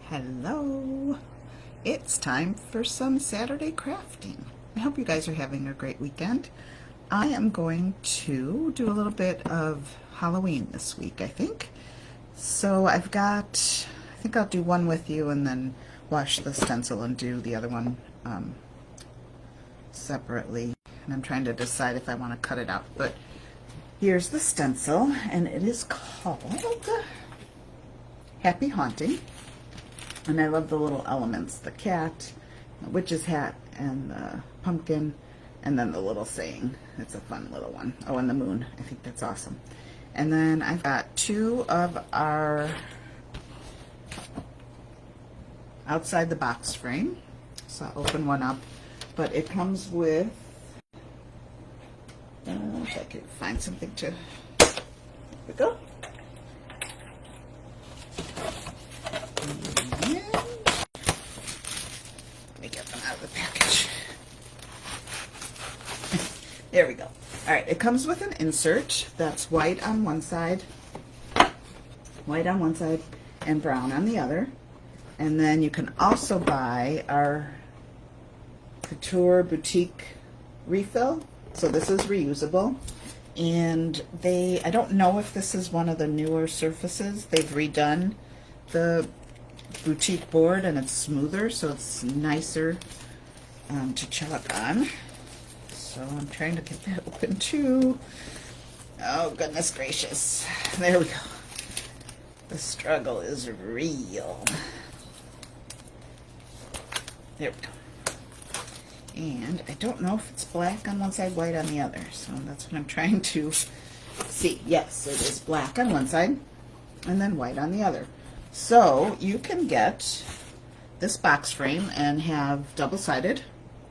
Hello! It's time for some Saturday crafting. I hope you guys are having a great weekend. I am going to do a little bit of Halloween this week, I think. So I think I'll do one with you and then wash the stencil and do the other one separately. And I'm trying to decide if I want to cut it out. But here's the stencil, and it is called Happy Haunting. And I love the little elements, the cat, the witch's hat, and the pumpkin, and then the little saying. It's a fun little one. Oh, and the moon. I think that's awesome. And then I've got two of our outside the box frame. So I'll open one up. But it comes with, if I can find something to, there we go. There we go. All right, it comes with an insert that's white on one side, and brown on the other. And then you can also buy our Couture Boutique refill. So this is reusable. And I don't know if this is one of the newer surfaces. They've redone the boutique board and it's smoother, so it's nicer to chalk on. So I'm trying to get that open too. Oh, goodness gracious. There we go. The struggle is real. There we go. And I don't know if it's black on one side, white on the other. So that's what I'm trying to see. Yes, it is black on one side and then white on the other. So you can get this box frame and have double-sided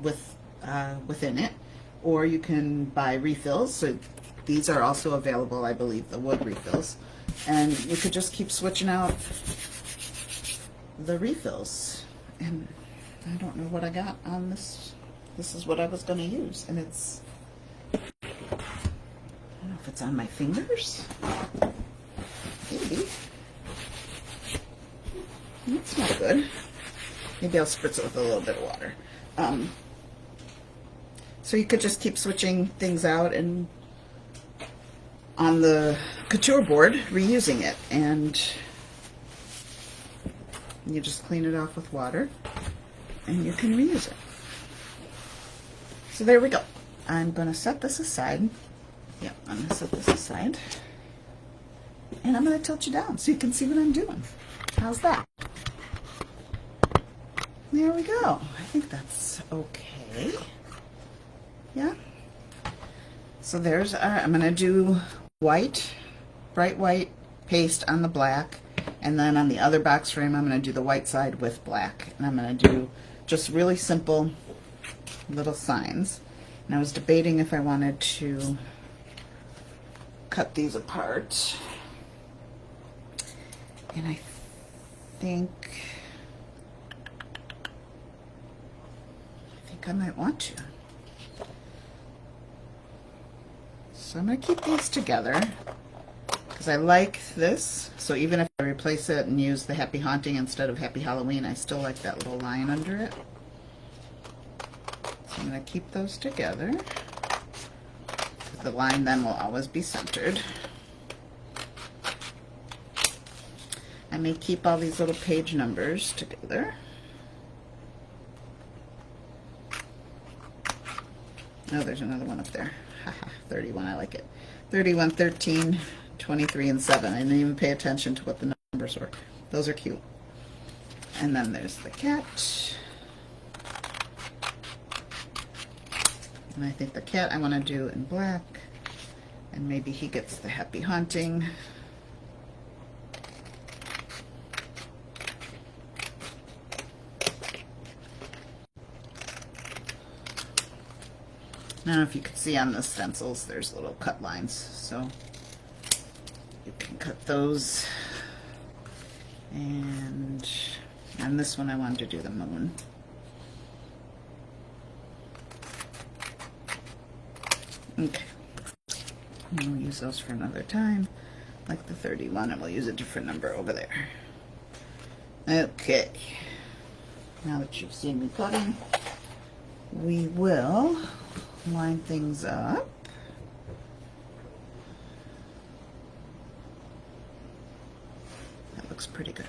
within it. Or you can buy refills. So these are also available, I believe, the wood refills. And you could just keep switching out the refills. And I don't know what I got on this. This is what I was going to use. And it's, I don't know if it's on my fingers. Maybe. That's not good. Maybe I'll spritz it with a little bit of water. So you could just keep switching things out and on the couture board, reusing it. And you just clean it off with water and you can reuse it. So there we go. I'm going to set this aside. Yep, I'm going to set this aside. And I'm going to tilt you down so you can see what I'm doing. How's that? There we go. I think that's okay. Yeah. So there's our, I'm going to do white, bright white paste on the black, and then on the other box frame I'm going to do the white side with black. And I'm going to do just really simple little signs. And I was debating if I wanted to cut these apart. And I think I might want to. So I'm going to keep these together because I like this. So even if I replace it and use the Happy Haunting instead of Happy Halloween, I still like that little line under it. So I'm going to keep those together. The line then will always be centered. I may keep all these little page numbers together. Oh, there's another one up there. Haha, 31, I like it. 31, 13, 23, and 7. I didn't even pay attention to what the numbers were. Those are cute. And then there's the cat. And I think the cat I want to do in black. And maybe he gets the Happy Haunting. I don't know if you can see on the stencils, there's little cut lines, so you can cut those. And on this one I wanted to do the moon. Okay. And we'll use those for another time, like the 31, and we'll use a different number over there. Okay, now that you've seen me cutting, we will line things up. That looks pretty good.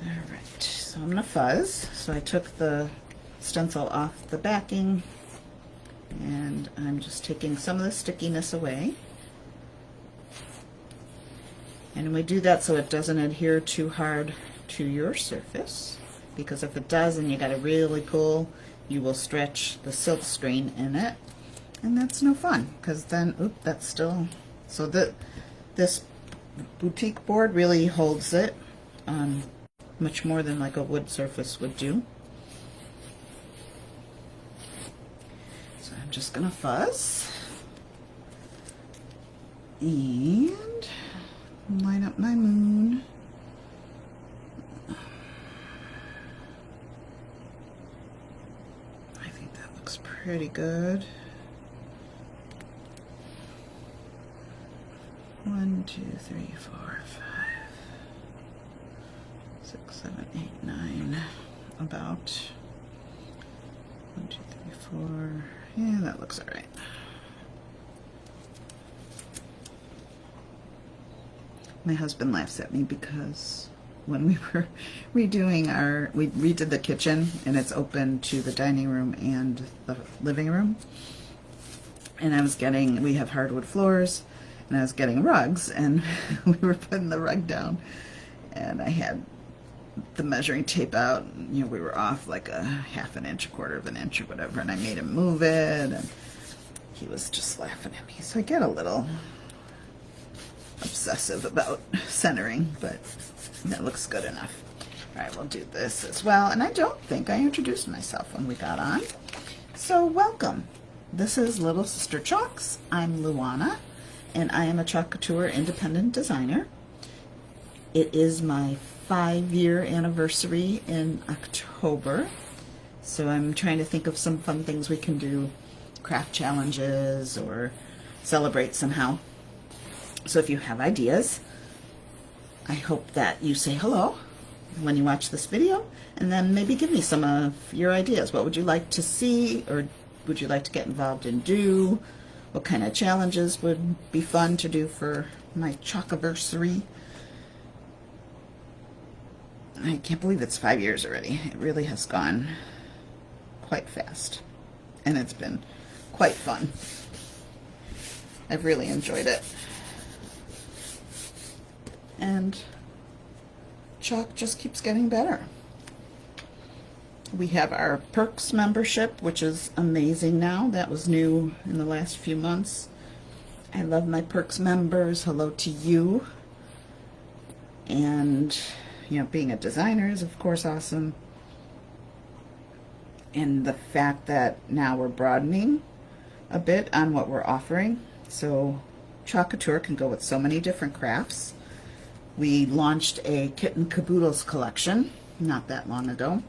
All right, so I'm gonna fuzz. So I took the stencil off the backing, and I'm just taking some of the stickiness away. And we do that so it doesn't adhere too hard to your surface, because if it does and you got to really pull, you will stretch the silk screen in it, and that's no fun, because then, oop, that's still, so this boutique board really holds it much more than like a wood surface would do. So I'm just gonna fuzz and line up my moon. I think that looks pretty good. 1, 2, 3, 4, 5, 6, 7, 8, 9. About 1, 2, 3, 4. Yeah, that looks all right. My husband laughs at me because when we were redoing we redid the kitchen, and it's open to the dining room and the living room. And we have hardwood floors, and I was getting rugs, and we were putting the rug down, and I had the measuring tape out. You know, we were off like a half an inch, a quarter of an inch, or whatever, and I made him move it, and he was just laughing at me. So I get a little obsessive about centering, but that looks good enough. All right, we'll do this as well. And I don't think I introduced myself when we got on. So welcome. This is Little Sister Chalks. I'm Luana, and I am a Chalk Couture independent designer. It is my 5-year anniversary in October, so I'm trying to think of some fun things we can do, craft challenges, or celebrate somehow. So if you have ideas, I hope that you say hello when you watch this video, and then maybe give me some of your ideas. What would you like to see, or would you like to get involved in do? What kind of challenges would be fun to do for my Chalkiversary? I can't believe it's 5 years already. It really has gone quite fast, and it's been quite fun. I've really enjoyed it. And chalk just keeps getting better. We have our Perks membership, which is amazing now. That was new in the last few months. I love my Perks members. Hello to you. And, you know, being a designer is, of course, awesome. And the fact that now we're broadening a bit on what we're offering. So Chalk Couture can go with so many different crafts. We launched a Kitten Caboodles collection not that long ago,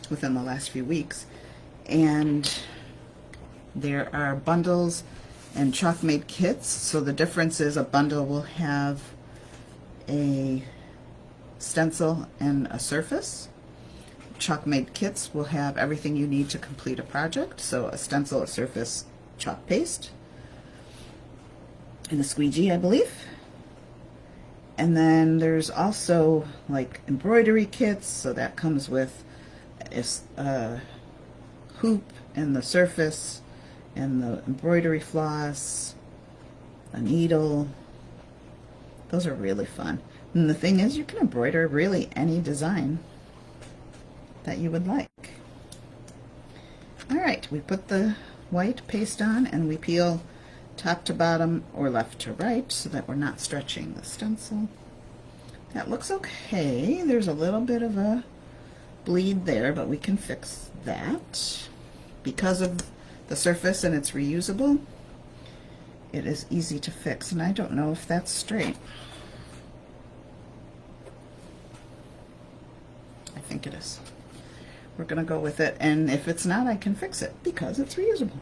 within the last few weeks, and there are bundles and chalk made kits. So the difference is a bundle will have a stencil and a surface. Chalk made kits will have everything you need to complete a project, so a stencil, a surface, chalk paste, and a squeegee, I believe. And then there's also like embroidery kits, so that comes with a hoop and the surface and the embroidery floss, a needle. Those are really fun. And the thing is, you can embroider really any design that you would like. All right, we put the white paste on, and we peel top to bottom or left to right so that we're not stretching the stencil. That looks okay. There's a little bit of a bleed there, but we can fix that. Because of the surface and it's reusable, it is easy to fix, and I don't know if that's straight. I think it is. We're gonna go with it, and if it's not, I can fix it because it's reusable.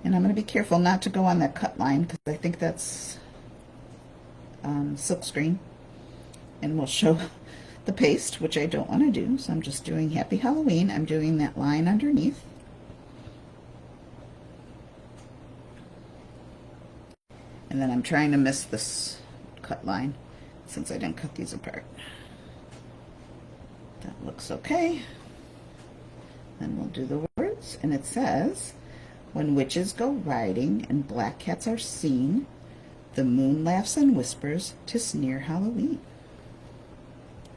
And I'm going to be careful not to go on that cut line, because I think that's silk screen, and we'll show the paste, which I don't want to do, so I'm just doing Happy Halloween. I'm doing that line underneath. And then I'm trying to miss this cut line since I didn't cut these apart. That looks okay. Then we'll do the words, and it says, when witches go riding and black cats are seen, the moon laughs and whispers, 'tis near Halloween.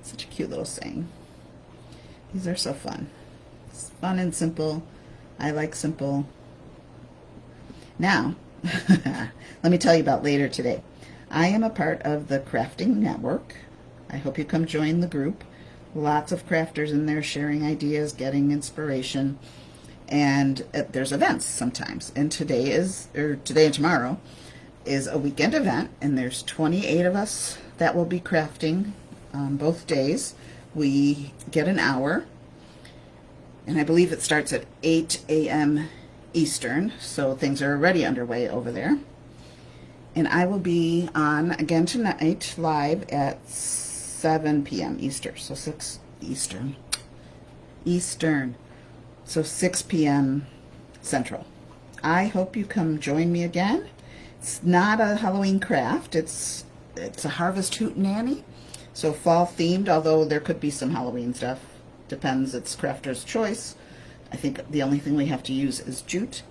Such a cute little saying. These are so fun. It's fun and simple. I like simple. Now, let me tell you about later today. I am a part of the crafting network. I hope you come join the group. Lots of crafters in there sharing ideas, getting inspiration, and there's events sometimes. And today and tomorrow is a weekend event, and there's 28 of us that will be crafting both days. We get an hour, and I believe it starts at 8 a.m. Eastern, so things are already underway over there. And I will be on again tonight live at 7 p.m. Eastern, so 6 Eastern, so 6 p.m. Central. I hope you come join me again. It's not a Halloween craft, it's a Harvest Hootenanny, so fall themed, although there could be some Halloween stuff. Depends, it's crafter's choice. I think the only thing we have to use is jute.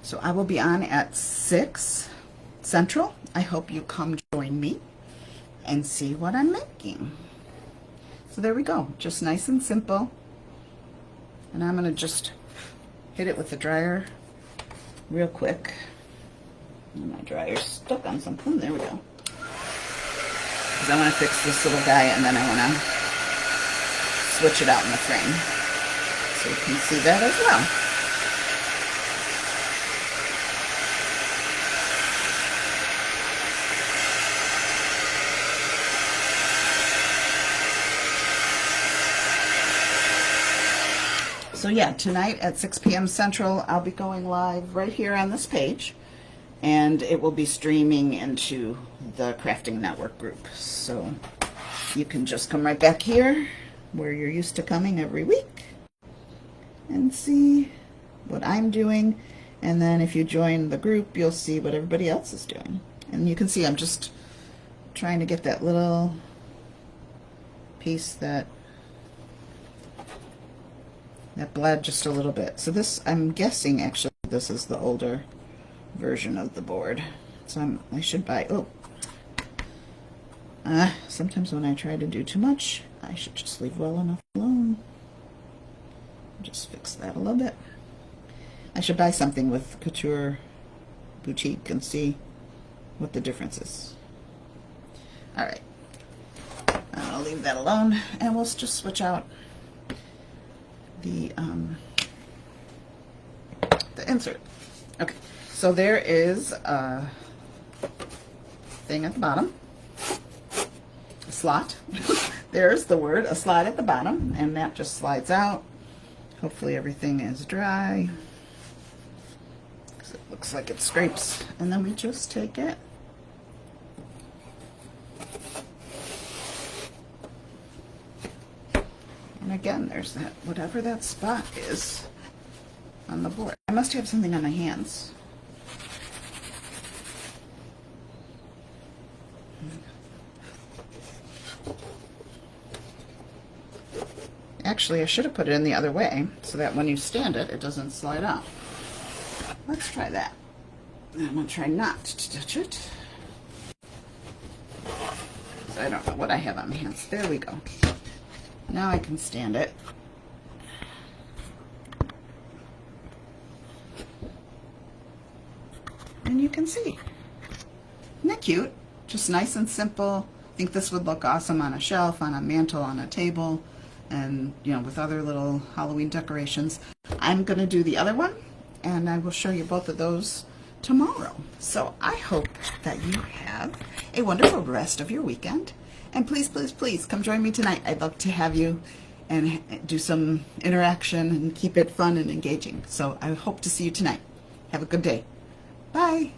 So I will be on at 6 Central. I hope you come join me and see what I'm making. So there we go, just nice and simple. And I'm gonna just hit it with the dryer real quick. And my dryer's stuck on something, there we go. Because I wanna fix this little guy, and then I wanna switch it out in the frame. So you can see that as well. So yeah, tonight at 6 p.m. Central, I'll be going live right here on this page, and it will be streaming into the Crafting Network group. So you can just come right back here where you're used to coming every week and see what I'm doing. And then if you join the group, you'll see what everybody else is doing. And you can see I'm just trying to get that little piece that bled just a little bit. So this, I'm guessing actually this is the older version of the board. So I should buy, sometimes when I try to do too much, I should just leave well enough alone. Just fix that a little bit. I should buy something with Couture Boutique and see what the difference is. All right, I'll leave that alone, and we'll just switch out the insert. Okay, so there is a thing at the bottom, a slot. There's the word, a slot at the bottom, and that just slides out. Hopefully everything is dry, because it looks like it scrapes. And then we just take it and again, there's that, whatever that spot is on the board. I must have something on my hands. Actually, I should have put it in the other way so that when you stand it, it doesn't slide out. Let's try that. I'm going to try not to touch it. I don't know what I have on my hands. There we go. Now I can stand it. And you can see. Isn't that cute? Just nice and simple. I think this would look awesome on a shelf, on a mantle, on a table, and you know, with other little Halloween decorations. I'm going to do the other one, and I will show you both of those tomorrow. So I hope that you have a wonderful rest of your weekend. And please, please, please come join me tonight. I'd love to have you and do some interaction and keep it fun and engaging. So I hope to see you tonight. Have a good day. Bye.